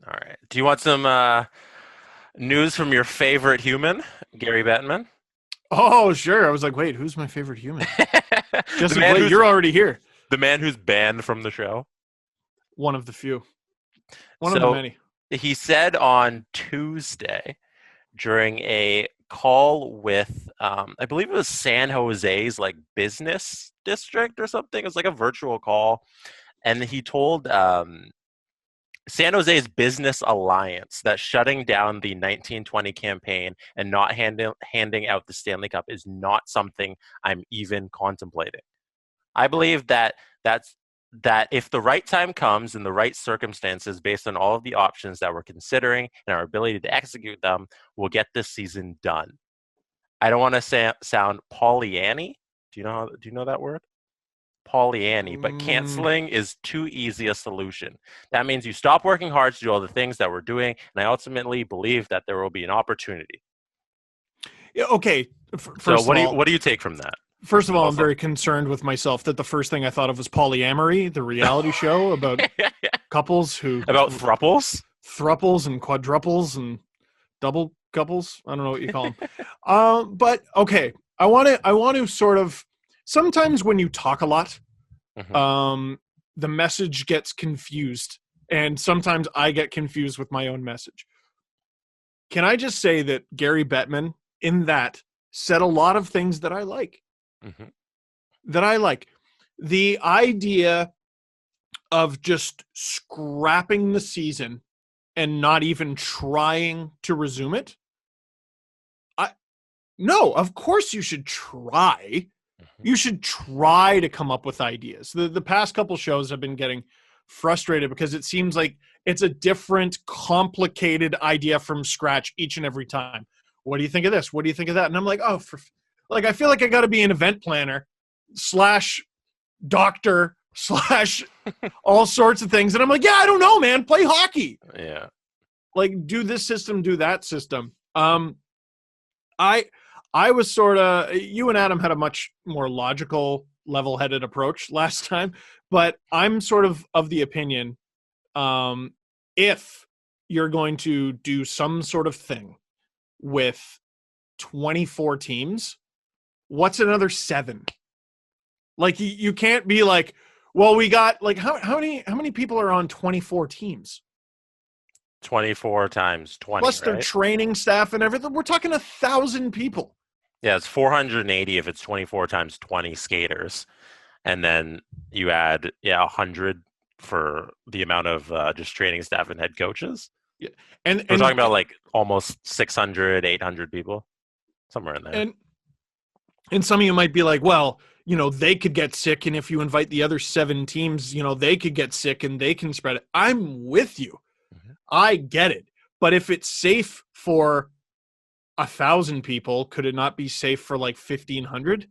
All right. Do you want some news from your favorite human, Gary Bettman? Oh, sure. I was like, wait, who's my favorite human? the Jesse, man wait, who's you're already here. the man who's banned from the show. One of the few, one of the So many. he said on Tuesday during a call with, I believe it was San Jose's like business district or something. It was like a virtual call, and he told San Jose's business alliance that shutting down the 1920 campaign and not handing out the Stanley Cup is not something I'm even contemplating. I believe that's that if the right time comes and the right circumstances based on all of the options that we're considering and our ability to execute them, we'll get this season done. I don't want to sound Pollyanny. Do you know that word? Pollyanny, but Mm, canceling is too easy a solution. That means you stop working hard to do all the things that we're doing, and I ultimately believe that there will be an opportunity. yeah, okay. So First of all, what do you take from that? first of all, I'm Also, very concerned with myself that the first thing I thought of was polyamory, the reality show about couples who about thruples. thruples and quadruples and double couples. I don't know what you call them. But okay, I want to sort of. Sometimes when you talk a lot, Mm-hmm. um, the message gets confused, and sometimes I get confused with my own message. Can I just say that Gary Bettman in that said a lot of things that I like. Mm-hmm. That I like. The idea of just scrapping the season and not even trying to resume it. I No, of course you should try. Mm-hmm. You should try to come up with ideas. The past couple shows have been getting frustrated because it seems like it's a different, complicated idea from scratch each and every time. What do you think of this? What do you think of that? And I'm like, oh, like I feel like I got to be an event planner slash doctor slash all sorts of things. And I'm like, yeah, I don't know, man. Play hockey. Yeah. Like do this system, do that system. I I was sort of you and Adam had a much more logical, level-headed approach last time, but I'm sort of the opinion um, if you're going to do some sort of thing with 24 teams, what's another 7? Like you can't be like, well, we got like how many people are on 24 teams? 24 times 20, Plus their right? training staff and everything. We're talking 1,000 people. Yeah, it's 480 if it's 24 times 20 skaters. And then you add, yeah, 100 for the amount of just training staff and head coaches. Yeah. And We're talking and about like almost 600, 800 people, somewhere in there. and and some of you might be like, well, they could get sick, and if you invite the other 7 teams, they could get sick and they can spread it. I'm with you. Mm-hmm. I get it. But if it's safe for 1,000 people, could it not be safe for like 1,500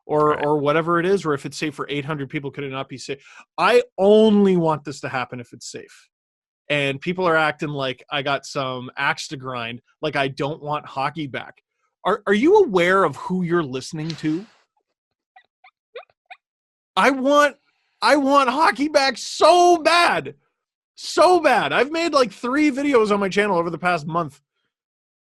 Right. or whatever it is? Or if it's safe for 800 people, could it not be safe? I only want this to happen if it's safe. And people are acting like I got some axe to grind, like I don't want hockey back. Are you aware of who you're listening to? I want I want hockey back so bad. So bad. I've made like 3 videos on my channel over the past month.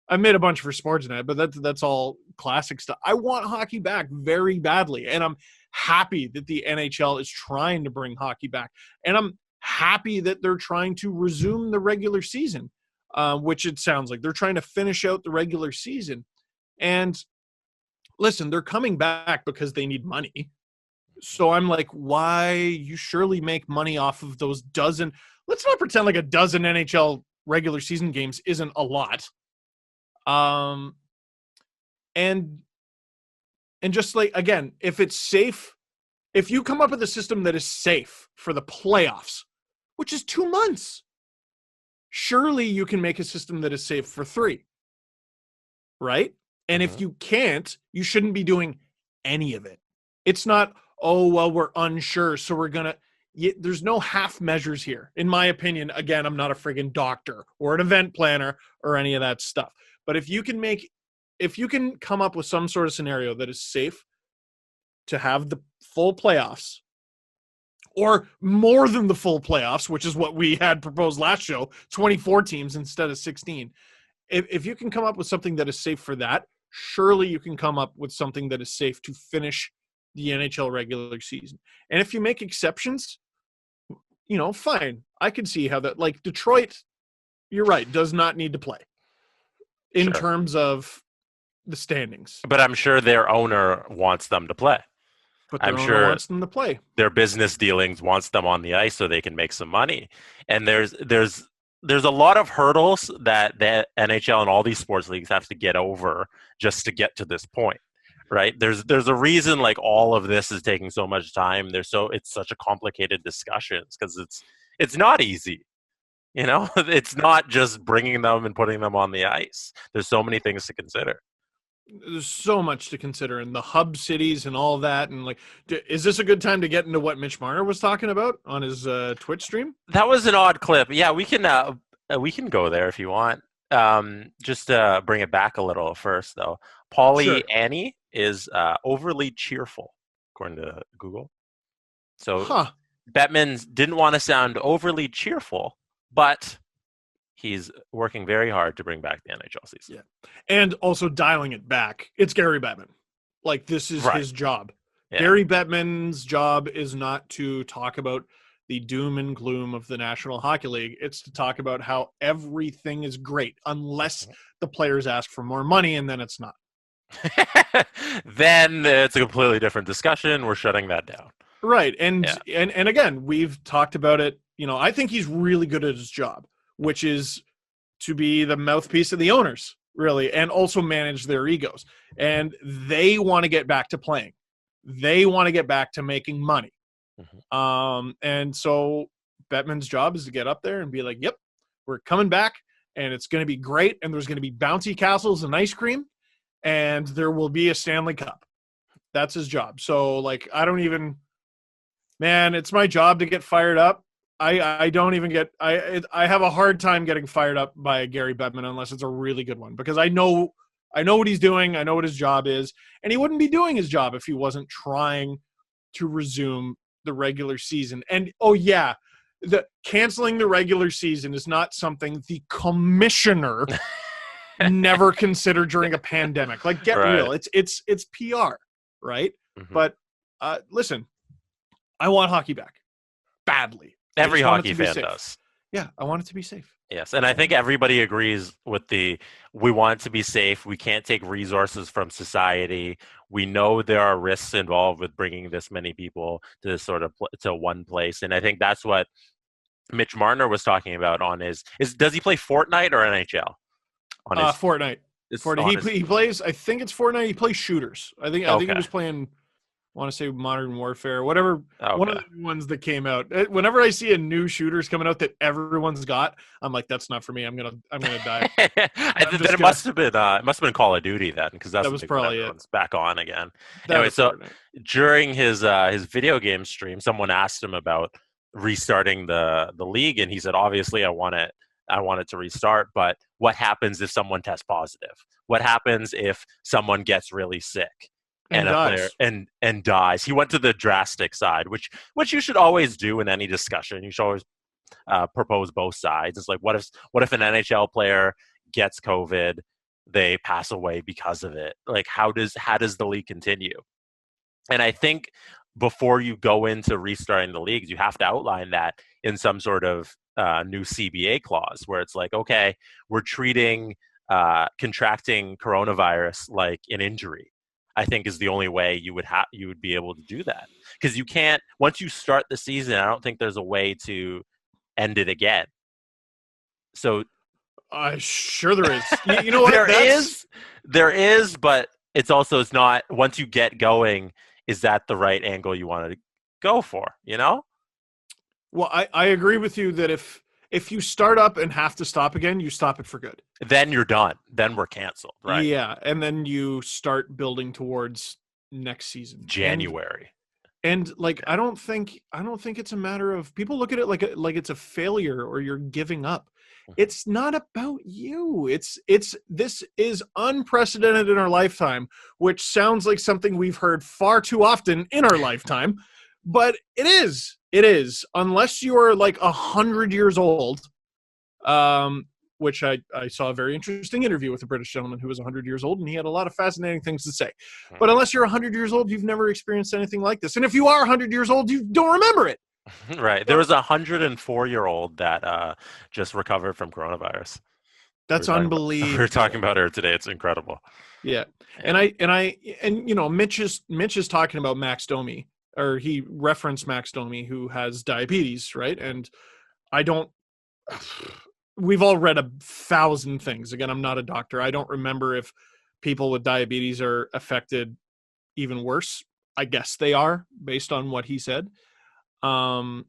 I've made a bunch for Sportsnet, but that's all classic stuff. I want hockey back very badly, and I'm happy that the NHL is trying to bring hockey back, and I'm happy that they're trying to resume the regular season, which it sounds like they're trying to finish out the regular season. And listen, they're coming back because they need money. So I'm like, why? You surely make money off of those dozen. Let's not pretend like a dozen NHL regular season games isn't a lot. Um, and and just like again, if it's safe, if you come up with a system that is safe for the playoffs, which is 2 months, surely you can make a system that is safe for 3, right? And Mm-hmm. if you can't, you shouldn't be doing any of it. It's not, oh well, we're unsure, so we're gonna. There's no half measures here, in my opinion. Again, I'm not a friggin' doctor or an event planner or any of that stuff. But if you can come up with some sort of scenario that is safe to have the full playoffs, or more than the full playoffs, which is what we had proposed last show, 24 teams instead of 16. If you can come up with something that is safe for that, surely you can come up with something that is safe to finish the NHL regular season. And if you make exceptions, fine. I can see how that, like Detroit, you're right, does not need to play in Sure. terms of the standings. But I'm sure their owner wants them to play. But I'm their owner sure wants them to play. their business dealings wants them on the ice so they can make some money. And there's a lot of hurdles that the NHL and all these sports leagues have to get over just to get to this point. Right? There's a reason like all of this is taking so much time. It's such a complicated discussion because it's not easy. It's not just bringing them and putting them on the ice. There's so many things to consider. There's so much to consider, and the hub cities and all that. And like, is this a good time to get into what Mitch Marner was talking about on his Twitch stream? That was an odd clip. Yeah, we can go there if you want. Just to bring it back a little first, though. Paulie Sure. Annie is overly cheerful, according to Google. So Bettman didn't want to sound overly cheerful, but he's working very hard to bring back the NHL season. Yeah. And also dialing it back. It's Gary Bettman. Like, this is his job. Yeah. Gary Bettman's job is not to talk about the doom and gloom of the National Hockey League. It's to talk about how everything is great, unless the players ask for more money, and then it's not. Then it's a completely different discussion. We're shutting that down. Right. And again, we've talked about it. I think he's really good at his job, which is to be the mouthpiece of the owners, really, and also manage their egos. And they want to get back to playing. They want to get back to making money. Mm-hmm. And so Bettman's job is to get up there and be like, yep, we're coming back, and it's going to be great, and there's going to be bouncy castles and ice cream, and there will be a Stanley Cup. That's his job. So, like, it's my job to get fired up. I don't even get – I have a hard time getting fired up by Gary Bettman unless it's a really good one, because I know what he's doing. I know what his job is, and he wouldn't be doing his job if he wasn't trying to resume the regular season. And, the canceling the regular season is not something the commissioner never considered during a pandemic. Like, get real. It's PR, right? Mm-hmm. But listen, I want hockey back badly. Every hockey fan does. Yeah, I want it to be safe. Yes, and I think everybody agrees with we want it to be safe. We can't take resources from society. We know there are risks involved with bringing this many people to this sort of to one place, and I think that's what Mitch Marner was talking about on his does he play Fortnite or NHL? On his Fortnite. He plays. I think it's Fortnite. He plays shooters. I think he was playing. I want to say Modern Warfare, whatever. One of the ones that came out. Whenever I see a new shooters coming out that everyone's got, I'm like, that's not for me. I'm gonna die. It must have been Call of Duty then, because that was probably it. Back on again. Anyway, so during his video game stream, someone asked him about restarting the league, and he said, obviously, I want it to restart, but what happens if someone tests positive? What happens if someone gets really sick? And dies. And dies. He went to the drastic side, which you should always do in any discussion. You should always propose both sides. It's like, what if an NHL player gets COVID, they pass away because of it? Like, how does the league continue? And I think before you go into restarting the leagues, you have to outline that in some sort of new CBA clause, where it's like, okay, we're treating contracting coronavirus like an injury. I think is the only way you would be able to do that, because you can't, once you start the season, I don't think there's a way to end it again. So sure there is. You know what? There is, but it's not, once you get going, is that the right angle you want to go for, Well, I agree with you that if you start up and have to stop again, you stop it for good. Then you're done. Then we're canceled, right? Yeah, and then you start building towards next season, January. And like, I don't think it's a matter of, people look at it like it's a failure or you're giving up. It's not about you. This is unprecedented in our lifetime, which sounds like something we've heard far too often in our lifetime. But it is, unless you are like 100 years old, which I saw a very interesting interview with a British gentleman who was 100 years old, and he had a lot of fascinating things to say. But unless you're 100 years old, you've never experienced anything like this. And if you are 100 years old, you don't remember it. Right. There was a 104-year-old that just recovered from coronavirus. That's We were talking unbelievable. about her today. It's incredible. Yeah. Yeah. And you know, Mitch is talking about Max Domi, or he referenced Max Domi, who has diabetes, right? And I don't we've all read 1,000 things. Again, I'm not a doctor. I don't remember if people with diabetes are affected even worse. I guess they are, based on what he said. Um,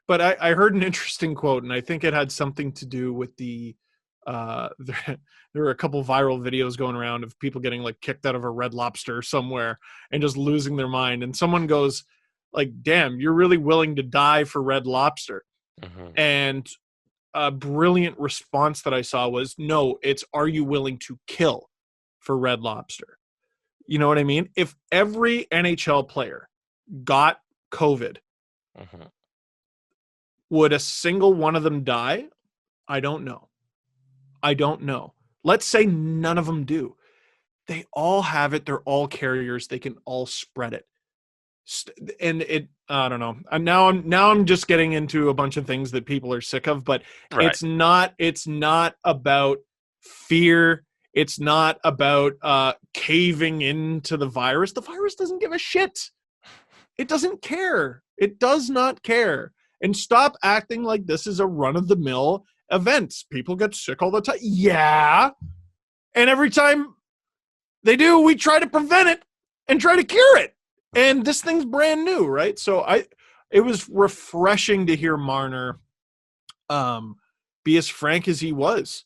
but I heard an interesting quote, and I think it had something to do with there were a couple viral videos going around of people getting like kicked out of a Red Lobster somewhere and just losing their mind. And someone goes like, damn, you're really willing to die for Red Lobster. Hmm. And a brilliant response that I saw was, no, it's, are you willing to kill for Red Lobster? You know what I mean? If every NHL player got COVID, Hmm. would a single one of them die? I don't know. I don't know. Let's say none of them do. They all have it. They're all carriers. They can all spread it. And it, I don't know. I'm just getting into a bunch of things that people are sick of, but Right. it's not about fear. It's not about caving into the virus. The virus doesn't give a shit. It doesn't care. It does not care. And stop acting like this is a run of the mill event. People get sick all the time. Yeah. And every time they do, we try to prevent it and try to cure it. And this thing's brand new, right? So it was refreshing to hear Marner be as frank as he was.